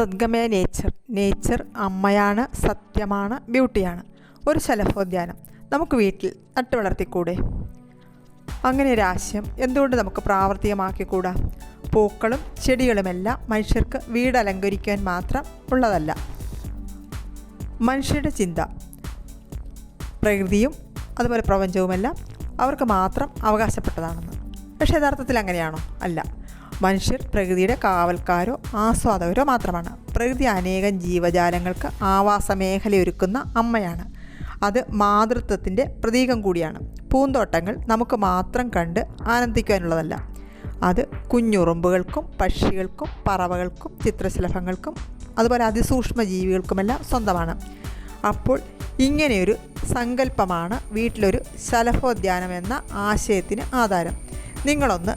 സദ്ഗമയ nature അമ്മയാണ്, സത്യമാണ്, ബ്യൂട്ടിയാണ്. ഒരു ശലഭോദ്യാനം നമുക്ക് വീട്ടിൽ നട്ടു വളർത്തിക്കൂടെ? അങ്ങനെ ഒരു ആശയം എന്തുകൊണ്ട് നമുക്ക് പ്രാവർത്തികമാക്കിക്കൂടാ? പൂക്കളും ചെടികളുമെല്ലാം മനുഷ്യർക്ക് വീട് അലങ്കരിക്കാൻ മാത്രം ഉള്ളതല്ല. മനുഷ്യരുടെ ചിന്ത, പ്രകൃതിയും അതുപോലെ പ്രപഞ്ചവുമെല്ലാം അവർക്ക് മാത്രം അവകാശപ്പെട്ടതാണെന്ന്. പക്ഷേ യഥാർത്ഥത്തിൽ അങ്ങനെയാണോ? അല്ല. മനുഷ്യർ പ്രകൃതിയുടെ കാവൽക്കാരോ ആസ്വാദകരോ മാത്രമാണ്. പ്രകൃതി അനേകം ജീവജാലങ്ങൾക്ക് ആവാസ മേഖലയൊരുക്കുന്ന അമ്മയാണ്. അത് മാതൃത്വത്തിൻ്റെ പ്രതീകം കൂടിയാണ്. പൂന്തോട്ടങ്ങൾ നമുക്ക് മാത്രം കണ്ട് ആനന്ദിക്കാനുള്ളതല്ല. അത് കുഞ്ഞുറുമ്പുകൾക്കും പക്ഷികൾക്കും പറവകൾക്കും ചിത്രശലഭങ്ങൾക്കും അതുപോലെ അതിസൂക്ഷ്മ ജീവികൾക്കുമെല്ലാം സ്വന്തമാണ്. അപ്പോൾ ഇങ്ങനെയൊരു സങ്കല്പമാണ് വീട്ടിലൊരു ശലഭോദ്യാനം എന്ന ആശയത്തിന് ആധാരം. നിങ്ങളൊന്ന്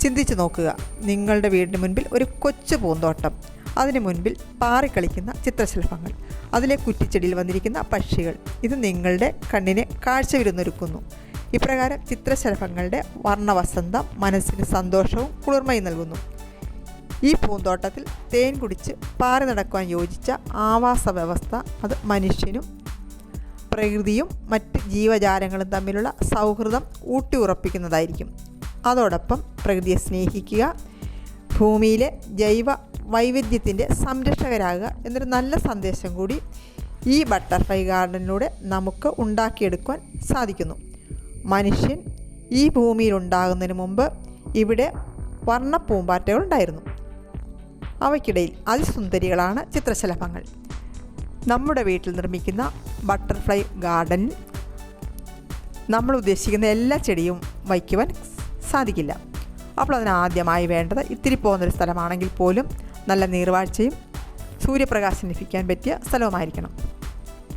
ചിന്തിച്ചു നോക്കുക. നിങ്ങളുടെ വീടിന് മുൻപിൽ ഒരു കൊച്ചു പൂന്തോട്ടം, അതിന് മുൻപിൽ പാറിക്കളിക്കുന്ന ചിത്രശലഭങ്ങൾ, അതിലെ കുറ്റിച്ചെടിയിൽ വന്നിരിക്കുന്ന പക്ഷികൾ. ഇത് നിങ്ങളുടെ കണ്ണിനെ കാഴ്ച വിരുന്നൊരുക്കുന്നു. ഇപ്രകാരം ചിത്രശലഭങ്ങളുടെ വർണ്ണവസന്തം മനസ്സിന് സന്തോഷവും കുളിർമയും നൽകുന്നു. ഈ പൂന്തോട്ടത്തിൽ തേൻ കുടിച്ച് പാറി നടക്കുവാൻ യോജിച്ച ആവാസ വ്യവസ്ഥ അത് മനുഷ്യനും പ്രകൃതിയും മറ്റ് ജീവജാലങ്ങളും തമ്മിലുള്ള സൗഹൃദം ഊട്ടിയുറപ്പിക്കുന്നതായിരിക്കും. അതോടൊപ്പം പ്രകൃതിയെ സ്നേഹിക്കുക, ഭൂമിയിലെ ജൈവ വൈവിധ്യത്തിൻ്റെ സംരക്ഷകരാകുക എന്നൊരു നല്ല സന്ദേശം കൂടി ഈ ബട്ടർഫ്ലൈ ഗാർഡനിലൂടെ നമുക്ക് ഉണ്ടാക്കിയെടുക്കുവാൻ സാധിക്കുന്നു. മനുഷ്യൻ ഈ ഭൂമിയിൽ ഉണ്ടാകുന്നതിന് മുമ്പ് ഇവിടെ വർണ്ണ പൂമ്പാറ്റകൾ ഉണ്ടായിരുന്നു. അവയ്ക്കിടയിൽ അതിസുന്ദരികളാണ് ചിത്രശലഭങ്ങൾ. നമ്മുടെ വീട്ടിൽ നിർമ്മിക്കുന്ന ബട്ടർഫ്ലൈ ഗാർഡനിൽ നമ്മൾ ഉദ്ദേശിക്കുന്ന എല്ലാ ചെടിയും വയ്ക്കുവാൻ സാധിക്കില്ല. അപ്പോൾ അതിനാദ്യമായി വേണ്ടത് ഇത്തിരി പോകുന്നൊരു സ്ഥലമാണെങ്കിൽ പോലും നല്ല നീർവാഴ്ചയും സൂര്യപ്രകാശം ലഭിക്കാൻ പറ്റിയ സ്ഥലവുമായിരിക്കണം.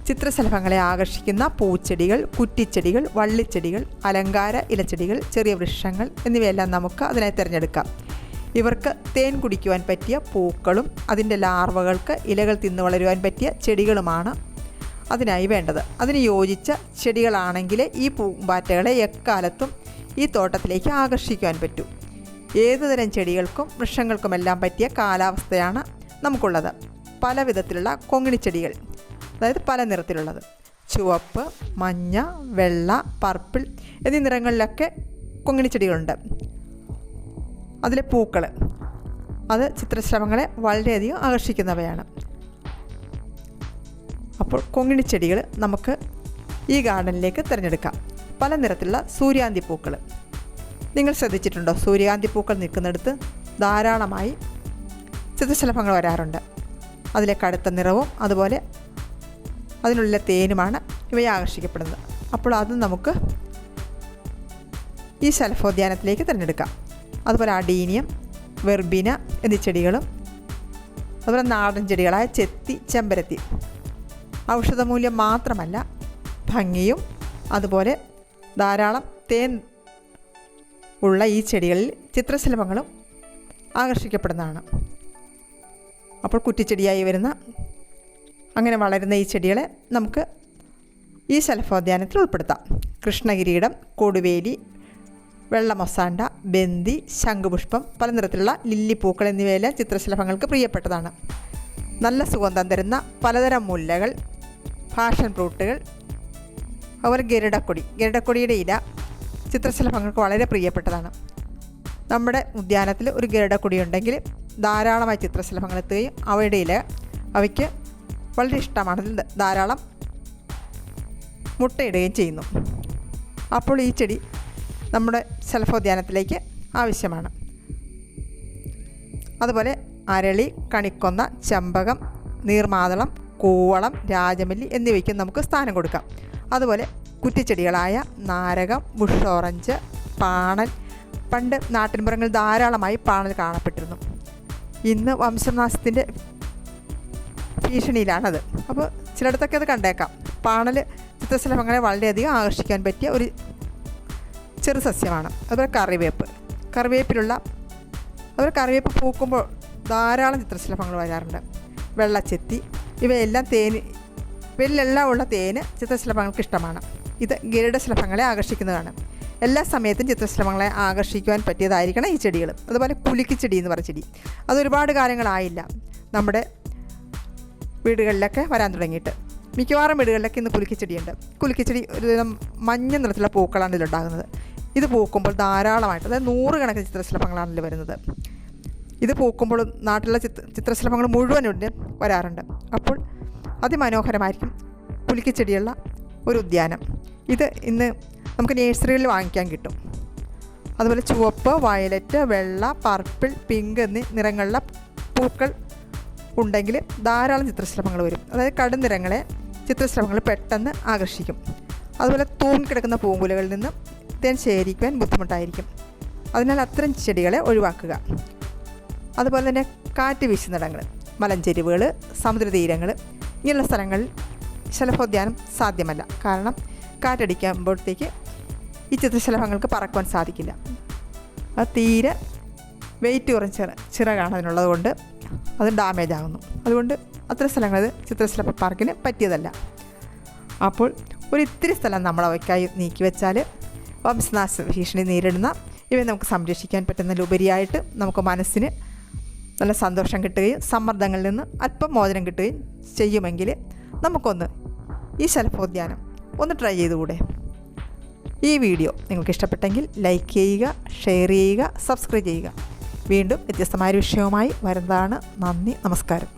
ചിത്രശലഭങ്ങളെ ആകർഷിക്കുന്ന പൂച്ചെടികൾ, കുറ്റിച്ചെടികൾ, വള്ളിച്ചെടികൾ, അലങ്കാര ഇലച്ചെടികൾ, ചെറിയ വൃക്ഷങ്ങൾ എന്നിവയെല്ലാം നമുക്ക് അതിനായി തിരഞ്ഞെടുക്കാം. ഇവർക്ക് തേൻ കുടിക്കുവാൻ പറ്റിയ പൂക്കളും അതിൻ്റെ ലാർവകൾക്ക് ഇലകൾ തിന്നു വളരുവാൻ പറ്റിയ ചെടികളുമാണ് അതിനായി വേണ്ടത്. അതിന് യോജിച്ച ചെടികളാണെങ്കിലേ ഈ പൂമ്പാറ്റകളെ എക്കാലത്തും ഈ തോട്ടത്തിലേക്ക് ആകർഷിക്കുവാൻ പറ്റൂ. ഏതുതരം ചെടികൾക്കും വൃക്ഷങ്ങൾക്കുമെല്ലാം പറ്റിയ കാലാവസ്ഥയാണ് നമുക്കുള്ളത്. പല വിധത്തിലുള്ള കൊങ്ങിണിച്ചെടികൾ, അതായത് പല നിറത്തിലുള്ളത്, ചുവപ്പ്, മഞ്ഞ, വെള്ള, പർപ്പിൾ എന്നീ നിറങ്ങളിലൊക്കെ കൊങ്ങിണിച്ചെടികളുണ്ട്. അതിലെ പൂക്കൾ അത് ചിത്രശലഭങ്ങളെ വളരെയധികം ആകർഷിക്കുന്നവയാണ്. അപ്പോൾ കൊങ്ങിണിച്ചെടികൾ നമുക്ക് ഈ ഗാർഡനിലേക്ക് തിരഞ്ഞെടുക്കാം. പല നിറത്തിലുള്ള സൂര്യാന്തി പൂക്കൾ. നിങ്ങൾ ശ്രദ്ധിച്ചിട്ടുണ്ടോ? സൂര്യകാന്തി പൂക്കൾ നിൽക്കുന്നിടത്ത് ധാരാളമായി ചിത്രശലഭങ്ങൾ വരാറുണ്ട്. അതിലെ കടുത്ത നിറവും അതുപോലെ അതിനുള്ള തേനുമാണ് ഇവയെ ആകർഷിക്കപ്പെടുന്നത്. അപ്പോൾ അത് നമുക്ക് ഈ ശലഭോദ്യാനത്തിലേക്ക് തിരഞ്ഞെടുക്കാം. അതുപോലെ അഡീനിയം, വെർബീന എന്നീ ചെടികളും അതുപോലെ നാടൻ ചെടികളായ ചെത്തി, ചെമ്പരത്തി. ഔഷധമൂല്യം മാത്രമല്ല, ഭംഗിയും അതുപോലെ ധാരാളം തേൻ ഉള്ള ഈ ചെടികളിൽ ചിത്രശലഭങ്ങളും ആകർഷിക്കപ്പെടുന്നതാണ്. അപ്പോൾ കുറ്റിച്ചെടിയായി വരുന്ന അങ്ങനെ വളരുന്ന ഈ ചെടികളെ നമുക്ക് ഈ ശലഭോദ്യാനത്തിൽ ഉൾപ്പെടുത്താം. കൃഷ്ണകിരീടം, കൊടുവേലി, വെള്ളമൊസാണ്ട, ബന്ദി, ശംഖുപുഷ്പം, പല നിറത്തിലുള്ള ലില്ലിപ്പൂക്കൾ എന്നിവയെല്ലാം ചിത്രശലഭങ്ങൾക്ക് പ്രിയപ്പെട്ടതാണ്. നല്ല സുഗന്ധം തരുന്ന പലതരം മുല്ലകൾ, പാഷൻ ഫ്രൂട്ടുകൾ, അതുപോലെ ഗരുഡക്കൊടിയുടെ ഇല ചിത്രശലഭങ്ങൾക്ക് വളരെ പ്രിയപ്പെട്ടതാണ്. നമ്മുടെ ഉദ്യാനത്തിൽ ഒരു ഗരുഡക്കൊടി ഉണ്ടെങ്കിൽ ധാരാളമായി ചിത്രശലഭങ്ങൾ എത്തുകയും അവയുടെ ഇല അവയ്ക്ക് വളരെ ഇഷ്ടമാണ്. അതിൽ ധാരാളം മുട്ടയിടുകയും ചെയ്യുന്നു. അപ്പോൾ ഈ ചെടി നമ്മുടെ ശലഭോദ്യാനത്തിലേക്ക് ആവശ്യമാണ്. അതുപോലെ അരളി, കണിക്കൊന്ന, ചെമ്പകം, നീർമാതളം, കൂവളം, രാജമല്ലി എന്നിവയ്ക്കും നമുക്ക് സ്ഥാനം കൊടുക്കാം. അതുപോലെ കുറ്റിച്ചെടികളായ നാരകം, ബുഷ് ഓറഞ്ച്, പാണൽ. പണ്ട് നാട്ടിൻപുറങ്ങളിൽ ധാരാളമായി പാണൽ കാണപ്പെട്ടിരുന്നു. ഇന്ന് വംശനാശത്തിൻ്റെ ഭീഷണിയിലാണത്. അപ്പോൾ ചിലയിടത്തൊക്കെ അത് കണ്ടേക്കാം. പാണൽ ചിത്രശലഭങ്ങളെ വളരെയധികം ആകർഷിക്കാൻ പറ്റിയ ഒരു ചെറു സസ്യമാണ്. അതുപോലെ കറിവേപ്പ് പൂക്കുമ്പോൾ ധാരാളം ചിത്രശലഭങ്ങൾ വരാറുണ്ട്. വെള്ളച്ചെത്തി ഇവയെല്ലാം വെല്ലെല്ലാം ഉള്ള തേന് ചിത്രശലഭങ്ങൾക്ക് ഇഷ്ടമാണ്. ഇത് ഗരുഡശലഭങ്ങളെ ആകർഷിക്കുന്നതാണ്. എല്ലാ സമയത്തും ചിത്രശലഭങ്ങളെ ആകർഷിക്കുവാൻ പറ്റിയതായിരിക്കണം ഈ ചെടികൾ. അതുപോലെ കുലുക്കിച്ചെടി എന്ന് പറഞ്ഞ ചെടി, അതൊരുപാട് കാലങ്ങളായില്ല. നമ്മുടെ വീടുകളിലൊക്കെ വരാൻ തുടങ്ങിയിട്ട്. മിക്കവാറും വീടുകളിലൊക്കെ ഇന്ന് കുലുക്കിച്ചെടിയുണ്ട്. കുലുക്കിച്ചെടി ഒരു തരം മഞ്ഞ നിറത്തിലുള്ള പൂക്കളാണ് ഇതിലുണ്ടാകുന്നത്. ഇത് പൂക്കുമ്പോൾ ധാരാളമായിട്ട്, അതായത് 100 കണക്കിന് ചിത്രശലഭങ്ങളാണ് ഇതിൽ വരുന്നത്. ഇത് പൂക്കുമ്പോൾ നാട്ടിലുള്ള ചിത്രശലഭങ്ങൾ മുഴുവനുണ്ട് വരാറുണ്ട്. അപ്പോൾ അതിമനോഹരമായിരിക്കും കുലുക്കിച്ചെടിയുള്ള ഒരു ഉദ്യാനം. ഇത് ഇന്ന് നമുക്ക് നേഴ്സറികളിൽ വാങ്ങിക്കാൻ കിട്ടും. അതുപോലെ ചുവപ്പ്, വയലറ്റ്, വെള്ള, പർപ്പിൾ, പിങ്ക് എന്നീ നിറങ്ങളിലുള്ള പൂക്കൾ ഉണ്ടെങ്കിൽ ധാരാളം ചിത്രശലഭങ്ങൾ വരും. അതായത് കടും നിറങ്ങളെ ചിത്രശലഭങ്ങൾ പെട്ടെന്ന് ആകർഷിക്കും. അതുപോലെ തൂങ്ങിക്കിടക്കുന്ന പൂങ്കുലകളിൽ നിന്ന് തേൻ ശേഖരിക്കുവാൻ ബുദ്ധിമുട്ടായിരിക്കും. അതിനാൽ അത്തരം ചെടികളെ ഒഴിവാക്കുക. അതുപോലെ തന്നെ കാറ്റ് വീശുന്നിടങ്ങൾ, മലഞ്ചെരിവുകൾ, സമുദ്രതീരങ്ങൾ ഇങ്ങനെയുള്ള സ്ഥലങ്ങളിൽ ശലഭോദ്യാനം സാധ്യമല്ല. കാരണം കാറ്റടിക്കുമ്പോഴത്തേക്ക് ഈ ചിത്രശലഭങ്ങൾക്ക് പറക്കുവാൻ സാധിക്കില്ല. അത് തീരെ വെയിറ്റ് കുറഞ്ഞ ചിറകാണ് അതിനുള്ളത് കൊണ്ട് അത് ഡാമേജ് ആകുന്നു. അതുകൊണ്ട് അത്തരം സ്ഥലങ്ങളിൽ ചിത്രശലഭ പാർക്കിന് പറ്റിയതല്ല. അപ്പോൾ ഒരിത്തിരി സ്ഥലം നമ്മൾ അവയ്ക്കായി നീക്കി വെച്ചാൽ വംശനാശ ഭീഷണി നേരിടുന്ന ഇവയെ നമുക്ക് സംരക്ഷിക്കാൻ പറ്റുന്നതിലുപരിയായിട്ട് നമുക്ക് മനസ്സിന് നല്ല സന്തോഷം കിട്ടുകയും സമ്മർദ്ദങ്ങളിൽ നിന്ന് അല്പം മോചനം കിട്ടുകയും ചെയ്യുമെങ്കിൽ നമുക്കൊന്ന് ഈ ശലഭോദ്യാനം ഒന്ന് ട്രൈ ചെയ്തുകൂടെ? ഈ വീഡിയോ നിങ്ങൾക്ക് ഇഷ്ടപ്പെട്ടെങ്കിൽ ലൈക്ക് ചെയ്യുക, ഷെയർ ചെയ്യുക, സബ്സ്ക്രൈബ് ചെയ്യുക. വീണ്ടും വ്യത്യസ്തമായൊരു വിഷയവുമായി വരുന്നതാണ്. നന്ദി, നമസ്കാരം.